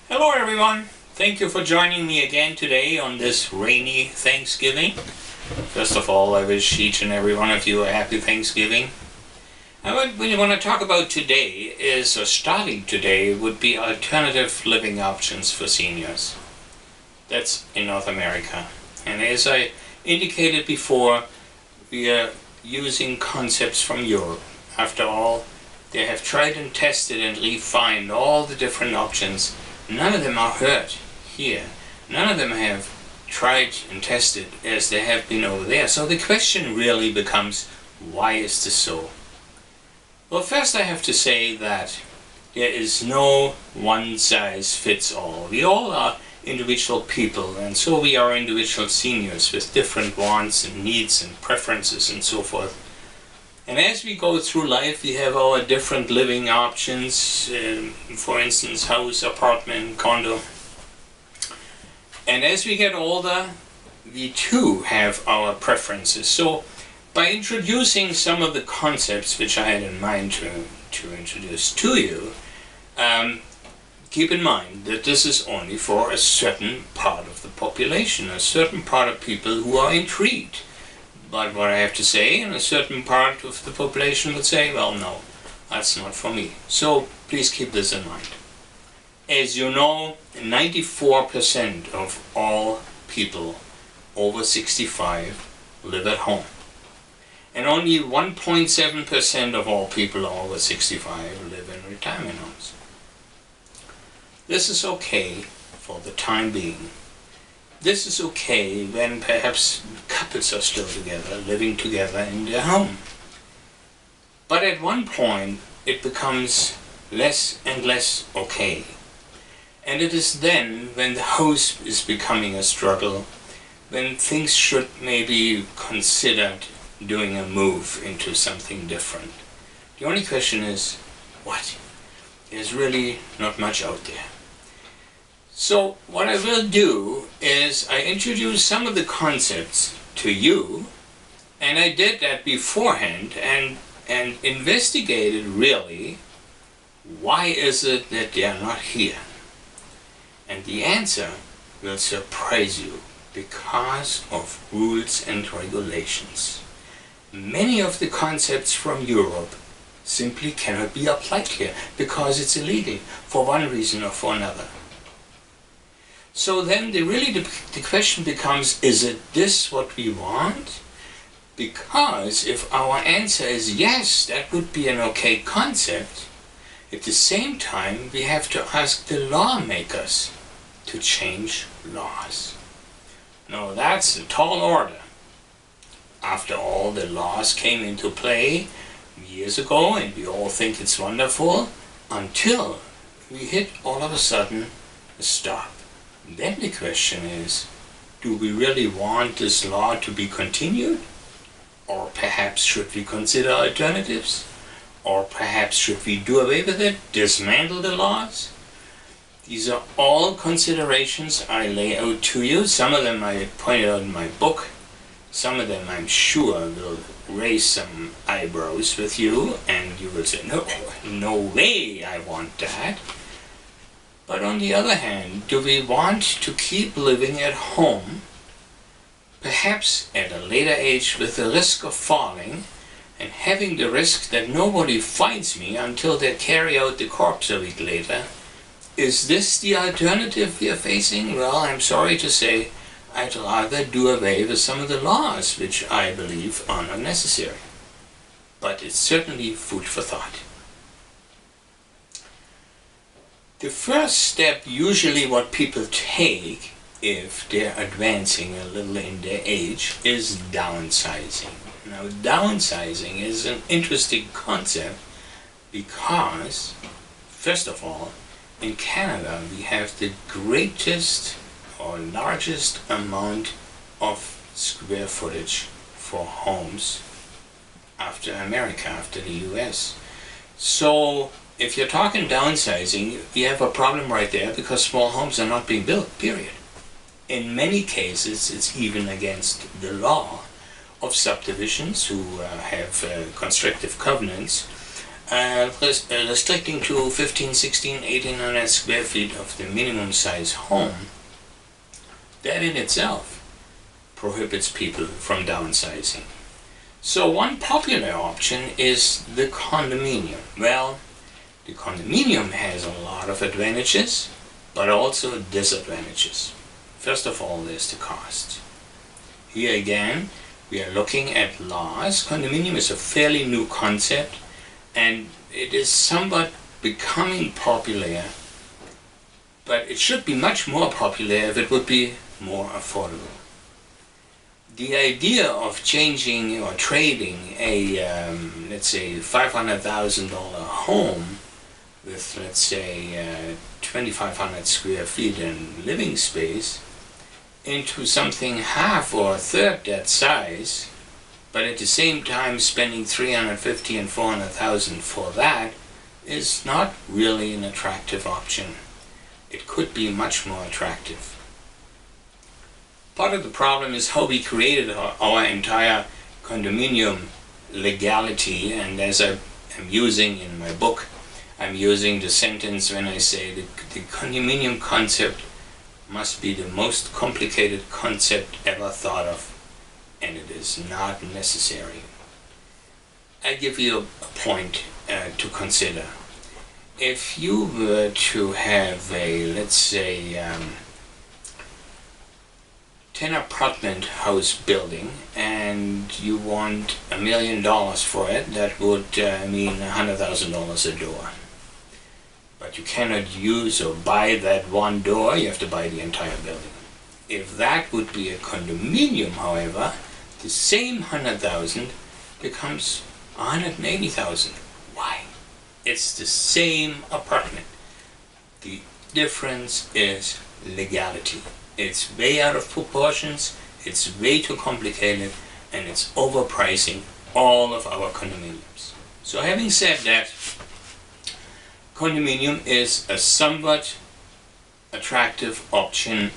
Hello everyone, thank you for joining me again today on this rainy Thanksgiving. First of all, I wish each and every one of you a happy Thanksgiving. And what we want to talk about today is, or starting today, would be alternative living options for seniors. That's in North America. And as I indicated before, we are using concepts from Europe. After all, they have tried and tested and refined all the different options. None of them are heard here. None of them have tried and tested as they have been over there. So the question really becomes, why is this so? Well, first I have to say that there is no one-size-fits-all. We all are individual people, and so we are individual seniors with different wants and needs and preferences and so forth. And as we go through life, we have our different living options, for instance, house, apartment, condo. And as we get older, we too have our preferences. So by introducing some of the concepts which I had in mind to introduce to you, keep in mind that this is only for a certain part of the population, a certain part of people who are intrigued by what I have to say, and a certain part of the population would say, well, no, that's not for me. So please keep this in mind. As you know, 94% of all people over 65 live at home. And only 1.7% of all people over 65 live in retirement homes. This is okay for the time being. This is okay when perhaps couples are still together, living together in their home. But at one point it becomes less and less okay. And it is then when the house is becoming a struggle, when things should maybe consider doing a move into something different. The only question is, what? There's really not much out there. So what I will do is I introduce some of the concepts to you, and I did that beforehand and investigated really why is it that they are not here. And the answer will surprise you, because of rules and regulations. Many of the concepts from Europe simply cannot be applied here because it's illegal for one reason or for another. So then the question becomes, is it this what we want? Because if our answer is yes, that would be an okay concept. At the same time, we have to ask the lawmakers to change laws. Now that's a tall order. After all, the laws came into play years ago and we all think it's wonderful until we hit all of a sudden a stop. Then the question is, do we really want this law to be continued? Or perhaps should we consider alternatives? Or perhaps should we do away with it, dismantle the laws? These are all considerations I lay out to you. Some of them I pointed out in my book. Some of them I'm sure will raise some eyebrows with you, and you will say, no way I want that. But on the other hand, do we want to keep living at home, perhaps at a later age with the risk of falling, and having the risk that nobody finds me until they carry out the corpse a week later? Is this the alternative we are facing? Well, I'm sorry to say, I'd rather do away with some of the laws which I believe are not necessary. But it's certainly food for thought. The first step, usually what people take if they're advancing a little in their age, is downsizing. Now, downsizing is an interesting concept because, first of all, in Canada we have the greatest or largest amount of square footage for homes after America, after the US. So if you're talking downsizing, you have a problem right there because small homes are not being built, period. In many cases, it's even against the law of subdivisions who have constrictive covenants restricting to 15, 16, 1800 square feet of the minimum size home, that in itself prohibits people from downsizing. So one popular option is the condominium. Well, the condominium has a lot of advantages, but also disadvantages. First of all, there's the cost. Here again, we are looking at laws. Condominium is a fairly new concept, and it is somewhat becoming popular, but it should be much more popular if it would be more affordable. The idea of changing or trading a, let's say, $500,000 home with, let's say, 2,500 square feet in living space into something half or a third that size, but at the same time spending $350,000 and $400,000 for that, is not really an attractive option. It could be much more attractive. Part of the problem is how we created our entire condominium legality, and as I am using in my book, I'm using the sentence when I say the condominium concept must be the most complicated concept ever thought of, and it is not necessary. I give you a point to consider. If you were to have a, let's say, 10 apartment house building and you want $1 million for it, that would mean $100,000 a door. But you cannot use or buy that one door, you have to buy the entire building. If that would be a condominium, however, the same 100,000 becomes 180,000. Why? It's the same apartment. The difference is legality. It's way out of proportions, it's way too complicated, and it's overpricing all of our condominiums. So having said that, condominium is a somewhat attractive option,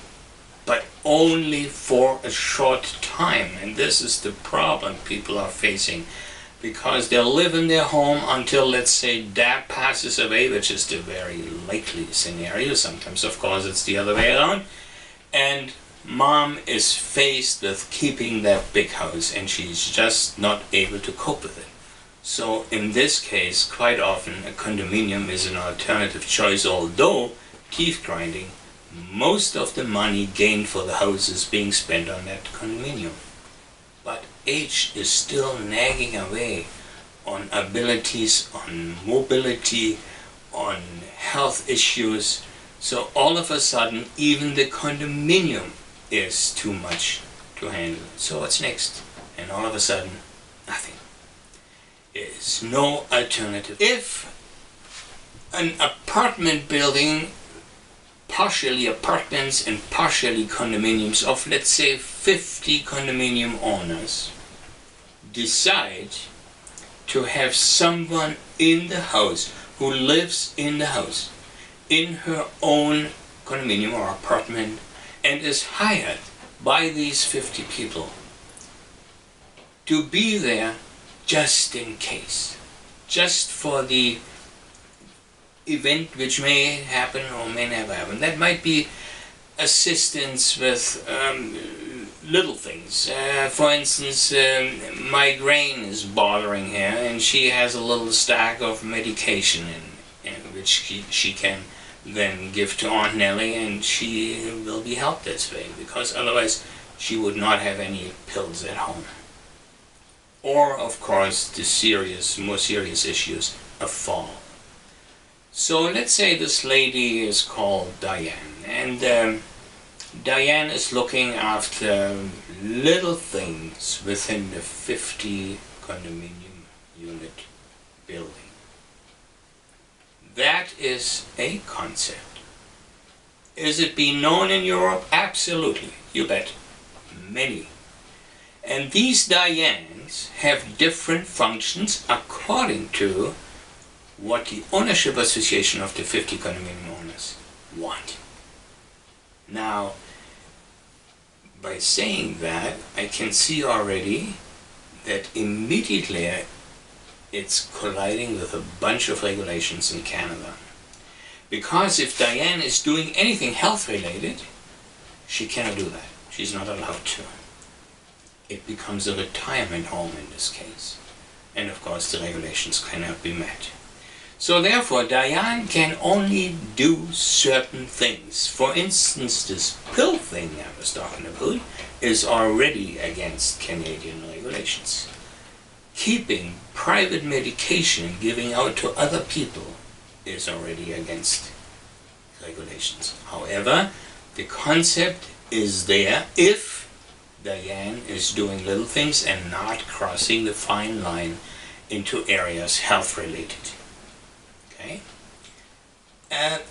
but only for a short time. And this is the problem people are facing, because they'll live in their home until, let's say, dad passes away, which is the very likely scenario. Sometimes, of course, it's the other way around. And mom is faced with keeping that big house, and she's just not able to cope with it. So in this case, quite often a condominium is an alternative choice, although teeth grinding, most of the money gained for the house is being spent on that condominium. But age is still nagging away on abilities, on mobility, on health issues. So all of a sudden, even the condominium is too much to handle. So what's next? And all of a sudden, nothing. There is no alternative. If an apartment building, partially apartments and partially condominiums of, let's say, 50 condominium owners, decide to have someone in the house who lives in the house, in her own condominium or apartment, and is hired by these 50 people to be there just in case, just for the event which may happen or may never happen. That might be assistance with little things. For instance, migraine is bothering her, and she has a little stack of medication in which she can then give to Aunt Nellie, and she will be helped this way, because otherwise she would not have any pills at home. Or, of course, the more serious issues, a fall. So let's say this lady is called Diane, and Diane is looking after little things within the 50 condominium unit building. That is a concept. Is it being known in Europe? Absolutely, you bet. Many. And these Dianes have different functions according to what the ownership association of the 50 condominium owners want. Now, by saying that, I can see already that immediately it's colliding with a bunch of regulations in Canada. Because if Diane is doing anything health related, she cannot do that. She's not allowed to. It becomes a retirement home in this case. And of course the regulations cannot be met. So therefore Diane can only do certain things. For instance, this pill thing I was talking about is already against Canadian regulations. Keeping private medication and giving out to other people is already against regulations. However, the concept is there if Diane is doing little things and not crossing the fine line into areas health related. Okay?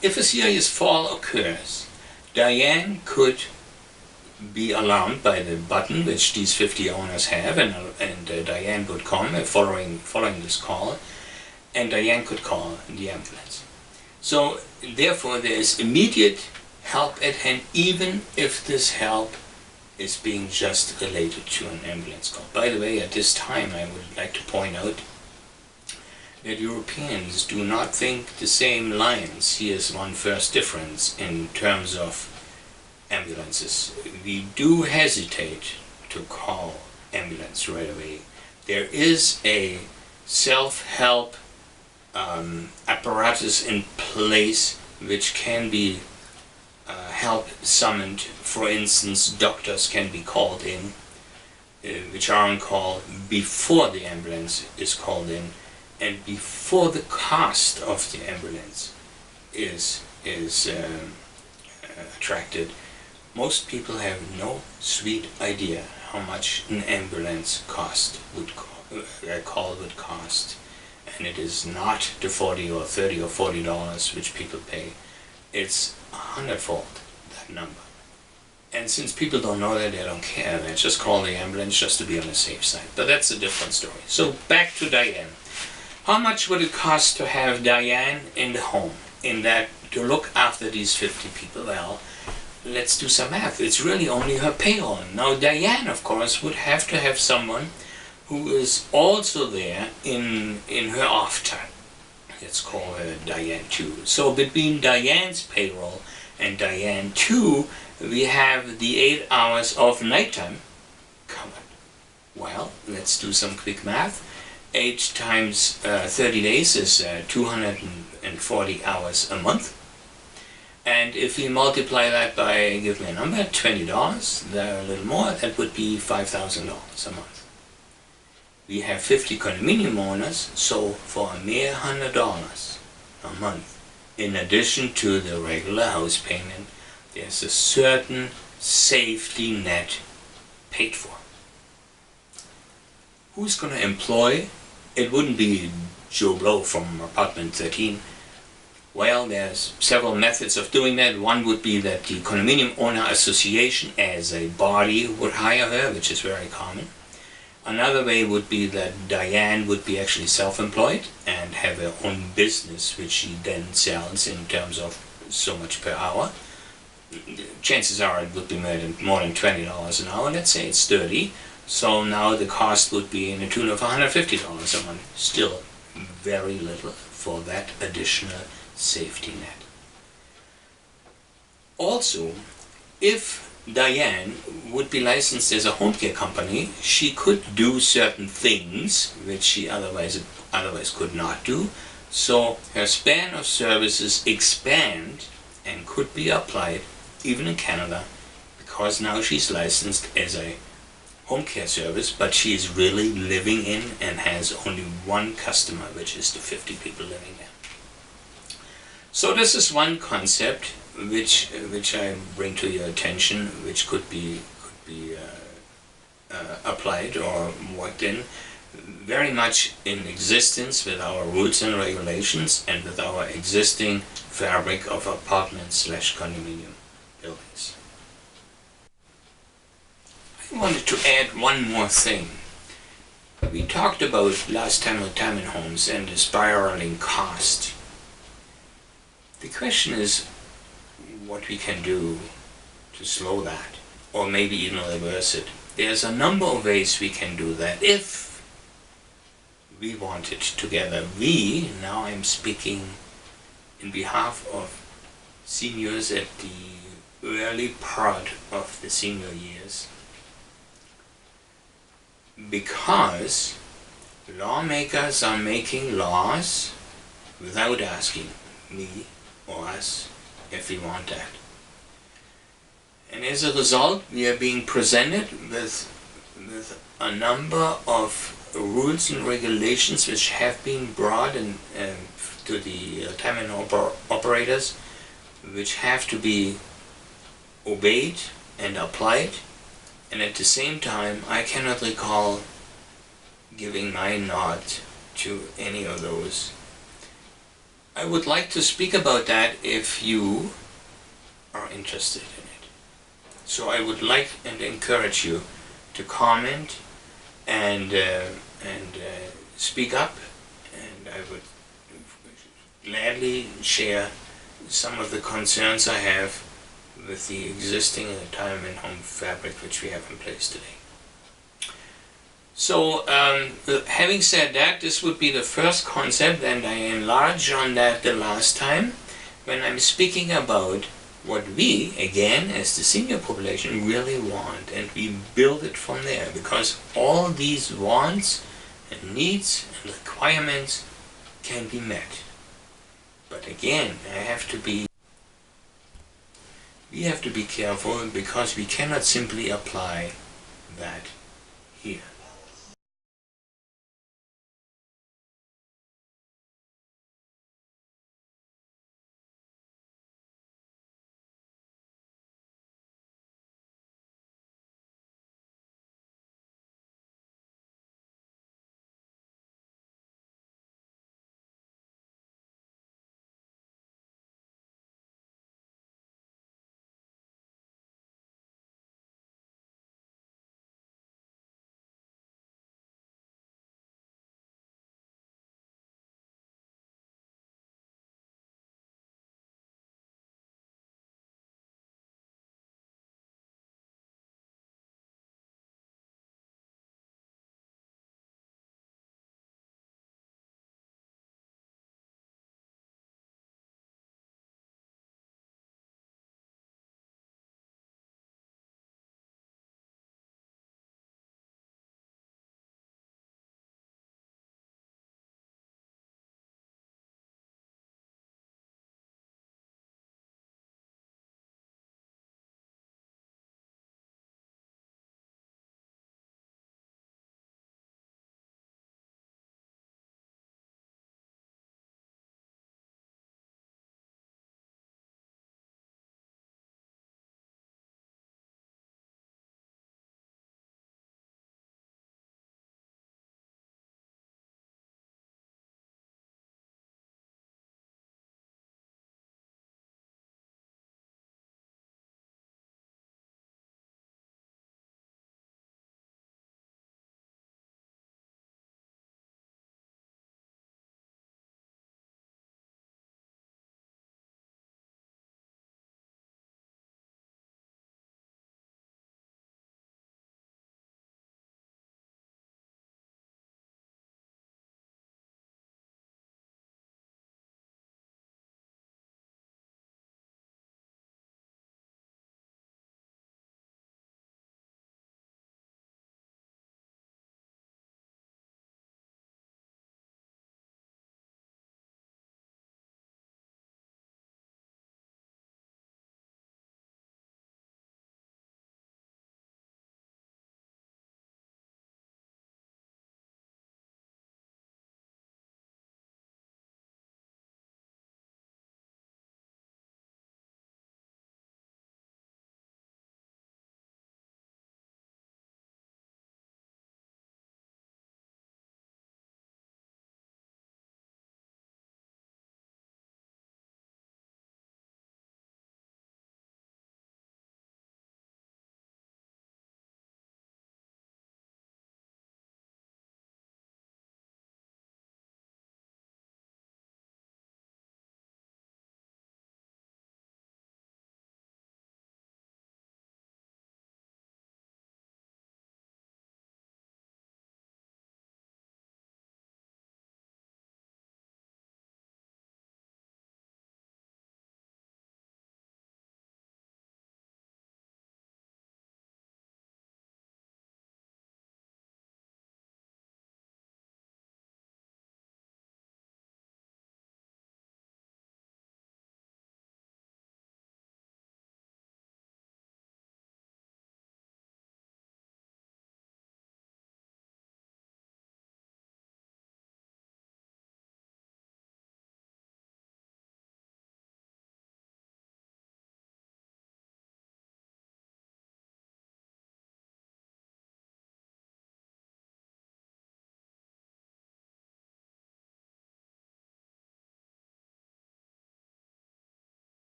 If a serious fall occurs, Diane could be alarmed by the button which these 50 owners have, and Diane would come following this call, and Diane could call the ambulance. So therefore there is immediate help at hand, even if this help is being just related to an ambulance call. By the way, at this time I would like to point out that Europeans do not think the same lines. Here's one first difference in terms of ambulances. We do hesitate to call ambulance right away. There is a self-help apparatus in place which can be help summoned. For instance, doctors can be called in, which are on call before the ambulance is called in and before the cost of the ambulance is attracted. Most people have no sweet idea how much an ambulance call would cost, and it is not the $40 or $30 or $40 which people pay. It's 100-fold that number. And since people don't know that, they don't care. They just call the ambulance just to be on the safe side. But that's a different story. So back to Diane. How much would it cost to have Diane in the home, in that to look after these 50 people? Well, let's do some math. It's really only her payroll. Now Diane, of course, would have to have someone who is also there in her off time. Let's call her Diane 2. So between Diane's payroll and Diane 2, we have the 8 hours of nighttime covered. Well, let's do some quick math. 8 times 30 days is 240 hours a month. And if we multiply that by, give me a number, $20, there a little more, that would be $5,000 a month. We have 50 condominium owners, so for a mere $100 a month, in addition to the regular house payment, there's a certain safety net paid for. Who's going to employ? It wouldn't be Joe Blow from apartment 13. Well, there's several methods of doing that. One would be that the condominium owner association as a body would hire her, which is very common. Another way would be that Diane would be actually self-employed and have her own business, which she then sells in terms of so much per hour. Chances are it would be more than $20 an hour. Let's say it's 30. So now the cost would be in the tune of $150 a month. Still very little for that additional safety net. Also, if Diane would be licensed as a home care company, she could do certain things which she otherwise could not do. So her span of services expand and could be applied even in Canada, because now she's licensed as a home care service, but she is really living in and has only one customer, which is the 50 people living there. So this is one concept which I bring to your attention, which could be applied or worked in, very much in existence with our rules and regulations and with our existing fabric of apartment/condominium buildings. I wanted to add one more thing. We talked about last time retirement homes and the spiraling cost. The question is what we can do to slow that, or maybe even reverse it. There's a number of ways we can do that if we want it together. We, now I'm speaking in behalf of seniors at the early part of the senior years, because lawmakers are making laws without asking me or us if we want that. And as a result, we are being presented with a number of rules and regulations which have been brought in, to the terminal operators, which have to be obeyed and applied. And at the same time, I cannot recall giving my nod to any of those. I would like to speak about that if you are interested in it. So I would like and encourage you to comment and speak up, and I would gladly share some of the concerns I have with the existing retirement home fabric which we have in place today. So having said that, this would be the first concept, and I enlarged on that the last time when I'm speaking about what we, again, as the senior population, really want, and we build it from there, because all these wants and needs and requirements can be met. But again, we have to be careful, because we cannot simply apply that here.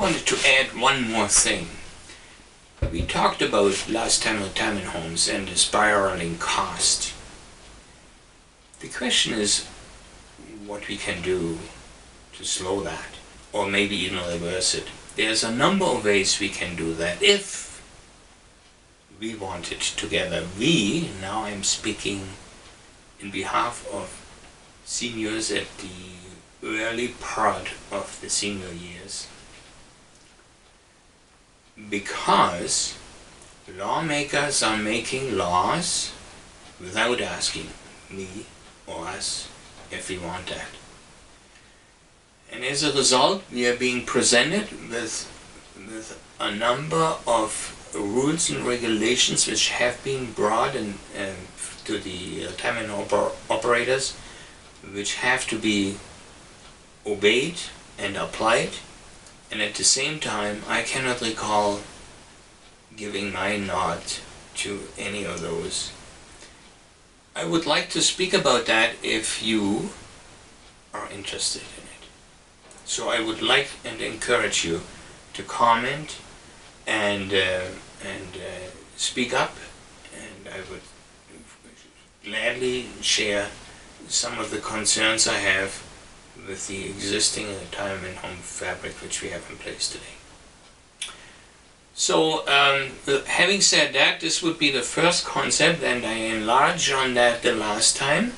wanted to add one more thing. We talked about last time retirement homes and the spiraling cost. The question is what we can do to slow that, or maybe even reverse it. There's a number of ways we can do that if we want it together. Now I'm speaking in behalf of seniors at the early part of the senior years, because lawmakers are making laws without asking me or us if we want that. And as a result, we are being presented with a number of rules and regulations which have been brought in, to the retirement operators, which have to be obeyed and applied. And at the same time, I cannot recall giving my nod to any of those. I would like to speak about that if you are interested in it. So I would like and encourage you to comment and speak up, and I would gladly share some of the concerns I have with the existing retirement home fabric which we have in place today. So having said that, this would be the first concept, and I enlarged on that the last time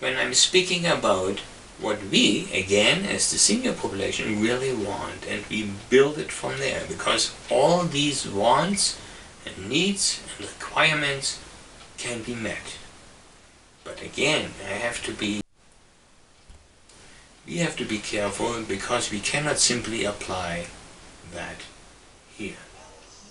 when I'm speaking about what we, again, as the senior population, really want, and we build it from there, because all these wants and needs and requirements can be met. But again, we have to be careful, because we cannot simply apply that here.